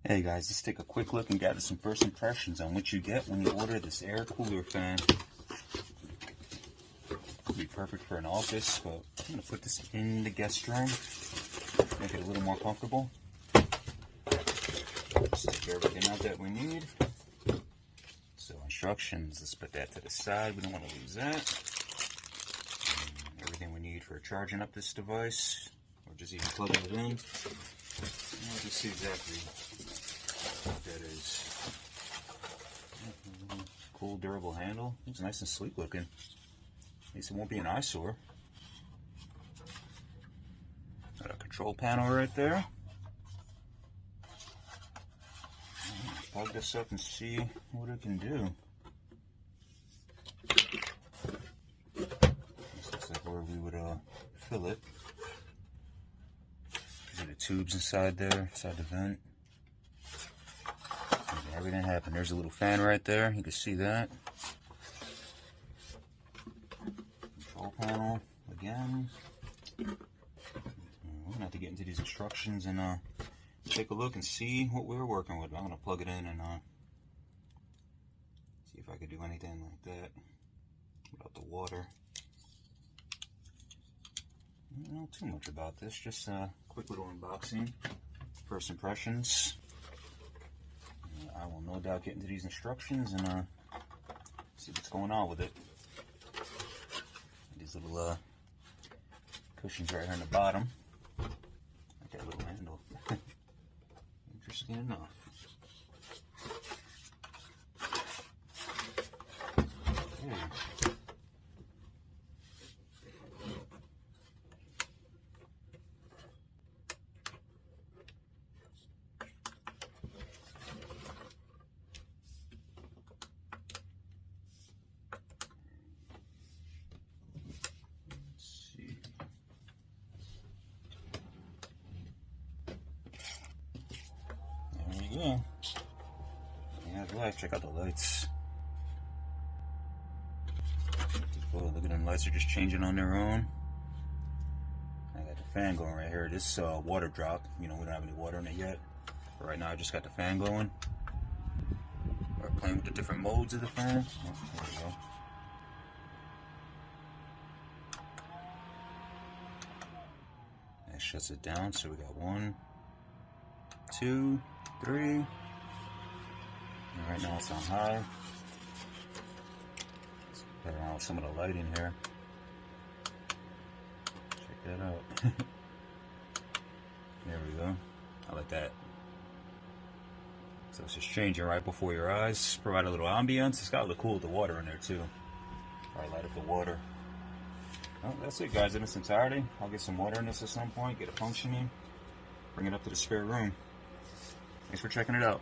Hey guys, let's take a quick look and gather some first impressions on what you get when you order this air cooler fan. Could be perfect for an office, but I'm going to put this in the guest room, make it a little more comfortable. Let's take everything out that we need. So instructions, let's put that to the side, we don't want to lose that. And everything we need for charging up this device, or just even plugging it in. I'll just see exactly what that is. Cool durable handle. It's nice and sleek looking. At least it won't be an eyesore. Got a control panel right there. Plug this up and see what it can do. This looks like where we would fill it. These are the tubes inside there, inside the vent. Everything happened. There's a little fan right there. You can see that. Control panel again. We're gonna have to get into these instructions and take a look and see what we're working with. I'm gonna plug it in and see if I could do anything like that without the water. I don't know too much about this. Just a quick little unboxing. First impressions. I will no doubt get into these instructions and see what's going on with it. These little cushions right here in the bottom. Like that little handle. Interesting enough. Okay. Yeah, check out the lights. Cool. Look at them lights are just changing on their own. I got the fan going right here. This water drop. You know, we don't have any water in it yet. But right now I just got the fan going. We're playing with the different modes of the fan. Oh, there we go. That shuts it down. So we got 1, 2, 3. And right now it's on high. Let's play around with some of the lighting here. Check that out. There we go. I like that. So it's just changing right before your eyes. Provide a little ambience. It's got to look cool with the water in there too. Probably light up the water. Well, that's it guys in its entirety. I'll get some water in this at some point, get it functioning, bring it up to the spare room. Thanks for checking it out.